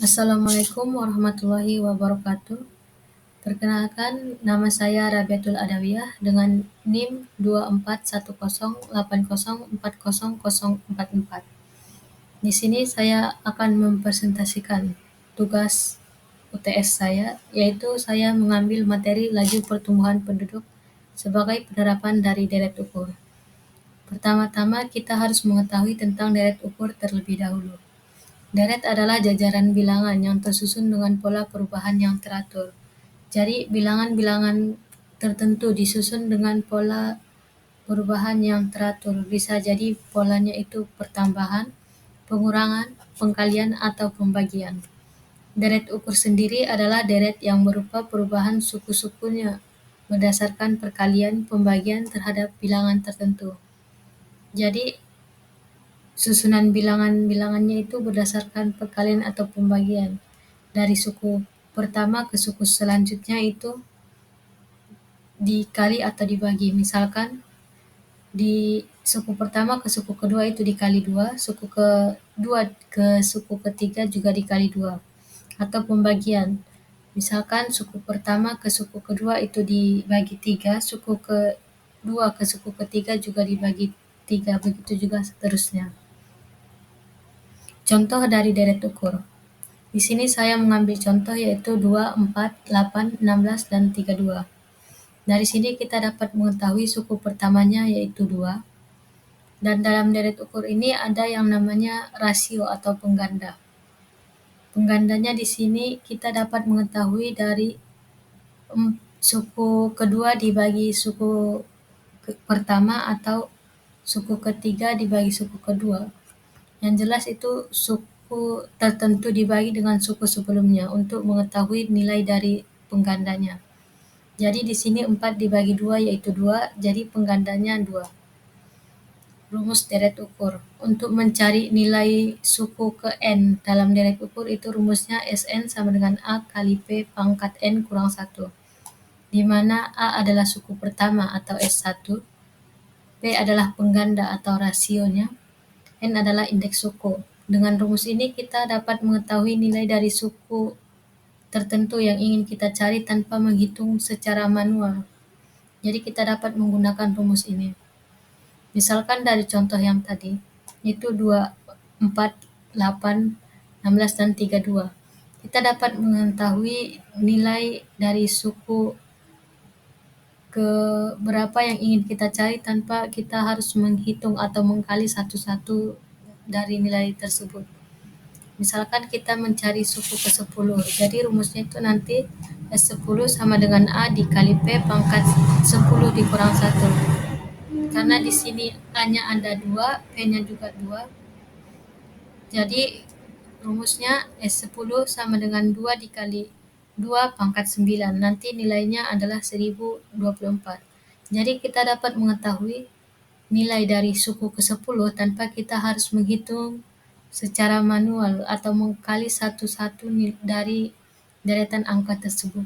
Assalamualaikum warahmatullahi wabarakatuh. Perkenalkan, nama saya Rabiatul Adawiyah dengan NIM 241080804044. Di sini saya akan mempresentasikan tugas UTS saya, yaitu saya mengambil materi laju pertumbuhan penduduk sebagai penerapan dari deret ukur. Pertama-tama kita harus mengetahui tentang deret ukur terlebih dahulu. Deret adalah jajaran bilangan yang tersusun dengan pola perubahan yang teratur. Jadi, bilangan-bilangan tertentu disusun dengan pola perubahan yang teratur. Bisa jadi polanya itu pertambahan, pengurangan, pengkalian, atau pembagian. Deret ukur sendiri adalah deret yang berupa perubahan suku-sukunya berdasarkan perkalian pembagian terhadap bilangan tertentu. Jadi, susunan bilangan-bilangannya itu berdasarkan perkalian atau pembagian. Dari suku pertama ke suku selanjutnya itu dikali atau dibagi. Misalkan di suku pertama ke suku kedua itu dikali 2, suku kedua ke suku ketiga juga dikali 2. Atau pembagian. Misalkan suku pertama ke suku kedua itu dibagi 3, suku kedua ke suku ketiga juga dibagi 3, begitu juga seterusnya. Contoh dari deret ukur. Di sini saya mengambil contoh yaitu 2, 4, 8, 16, dan 32. Dari sini kita dapat mengetahui suku pertamanya yaitu 2. Dan dalam deret ukur ini ada yang namanya rasio atau pengganda. Penggandanya di sini kita dapat mengetahui dari suku kedua dibagi suku pertama atau suku ketiga dibagi suku kedua. Yang jelas itu suku tertentu dibagi dengan suku sebelumnya untuk mengetahui nilai dari penggandanya. Jadi di sini 4 dibagi 2 yaitu 2, jadi penggandanya 2. Rumus deret ukur. Untuk mencari nilai suku ke N dalam deret ukur itu rumusnya Sn sama dengan A kali P pangkat N kurang 1. Di mana A adalah suku pertama atau S1, P adalah pengganda atau rasionya, N adalah indeks suku. Dengan rumus ini kita dapat mengetahui nilai dari suku tertentu yang ingin kita cari tanpa menghitung secara manual. Jadi kita dapat menggunakan rumus ini. Misalkan dari contoh yang tadi, itu 2, 4, 8, 16, dan 32. Kita dapat mengetahui nilai dari suku ke berapa yang ingin kita cari tanpa kita harus menghitung atau mengkali satu-satu dari nilai tersebut. Misalkan kita mencari suku ke-10, jadi rumusnya itu nanti S10 sama dengan A dikali P pangkat 10 dikurang 1. Karena di sini A-nya ada 2, P-nya juga 2. Jadi rumusnya S10 sama dengan 2 dikali 2 pangkat 9. Nanti nilainya adalah 1024. Jadi kita dapat mengetahui nilai dari suku ke-10 tanpa kita harus menghitung secara manual atau mengkali satu-satu dari deretan angka tersebut.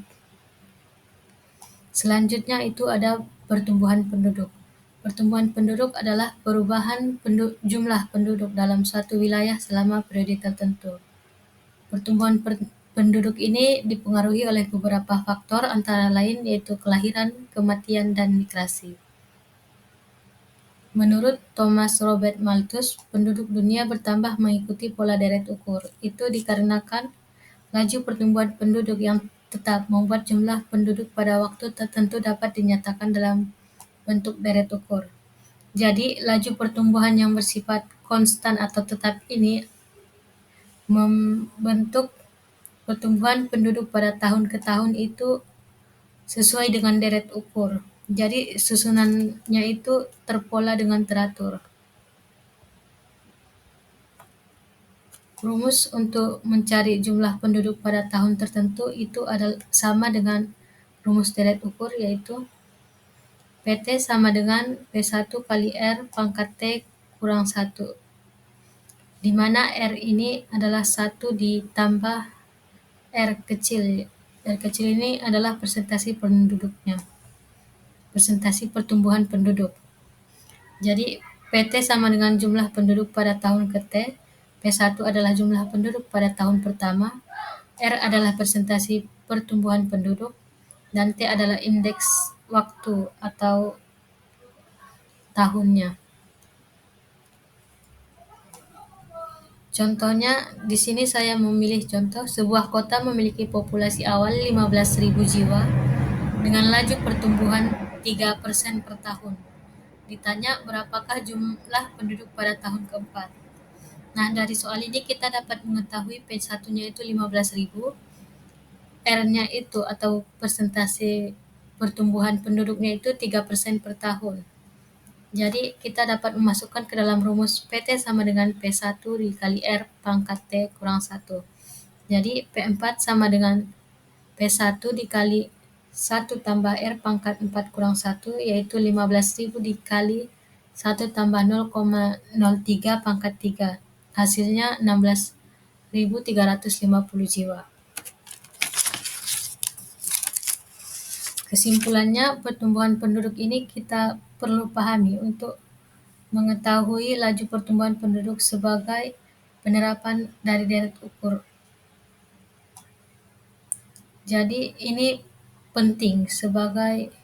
Selanjutnya itu ada pertumbuhan penduduk. Pertumbuhan penduduk adalah perubahan jumlah penduduk dalam suatu wilayah selama periode tertentu. Pertumbuhan penduduk ini dipengaruhi oleh beberapa faktor antara lain yaitu kelahiran, kematian, dan migrasi. Menurut Thomas Robert Malthus, penduduk dunia bertambah mengikuti pola deret ukur. Itu dikarenakan laju pertumbuhan penduduk yang tetap membuat jumlah penduduk pada waktu tertentu dapat dinyatakan dalam bentuk deret ukur. Jadi, laju pertumbuhan yang bersifat konstan atau tetap ini membentuk pertumbuhan penduduk pada tahun ke tahun itu sesuai dengan deret ukur. Jadi susunannya itu terpola dengan teratur. Rumus untuk mencari jumlah penduduk pada tahun tertentu itu adalah sama dengan rumus deret ukur yaitu PT sama dengan P1 kali R pangkat T kurang 1. Di mana R ini adalah 1 ditambah R kecil. R kecil ini adalah persentase penduduknya. Persentase pertumbuhan penduduk. Jadi PT sama dengan jumlah penduduk pada tahun ke T, P P1 adalah jumlah penduduk pada tahun pertama, R adalah persentase pertumbuhan penduduk, dan T adalah indeks waktu atau tahunnya. Contohnya, di sini saya memilih contoh sebuah kota memiliki populasi awal 15.000 jiwa dengan laju pertumbuhan 3% per tahun. Ditanya berapakah jumlah penduduk pada tahun keempat. Nah, dari soal ini kita dapat mengetahui P1-nya itu 15.000, R-nya itu atau persentase pertumbuhan penduduknya itu 3% per tahun. Jadi kita dapat memasukkan ke dalam rumus PT sama dengan P1 dikali R pangkat T kurang 1. Jadi P4 sama dengan P1 dikali 1 tambah R pangkat 4 kurang 1, yaitu 15.000 dikali 1 tambah 0,03 pangkat 3. Hasilnya 16.350 jiwa. Kesimpulannya, pertumbuhan penduduk ini kita perlu pahami untuk mengetahui laju pertumbuhan penduduk sebagai penerapan dari deret ukur. Jadi ini penting sebagai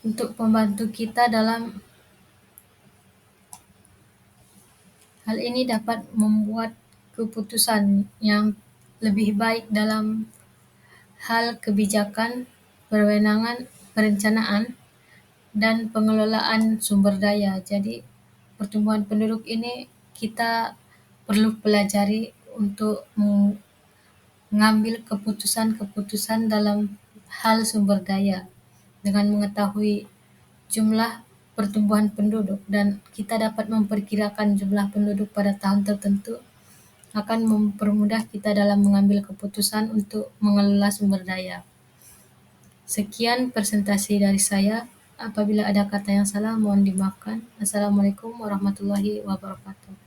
untuk membantu kita dalam hal ini dapat membuat keputusan yang lebih baik dalam hal kebijakan, perwenangan, perencanaan, dan pengelolaan sumber daya. Jadi pertumbuhan penduduk ini kita perlu pelajari untuk mengambil keputusan-keputusan dalam hal sumber daya dengan mengetahui jumlah pertumbuhan penduduk, dan kita dapat memperkirakan jumlah penduduk pada tahun tertentu akan mempermudah kita dalam mengambil keputusan untuk mengelola sumber daya. Sekian presentasi dari saya. Apabila ada kata yang salah, mohon dimaafkan. Assalamualaikum warahmatullahi wabarakatuh.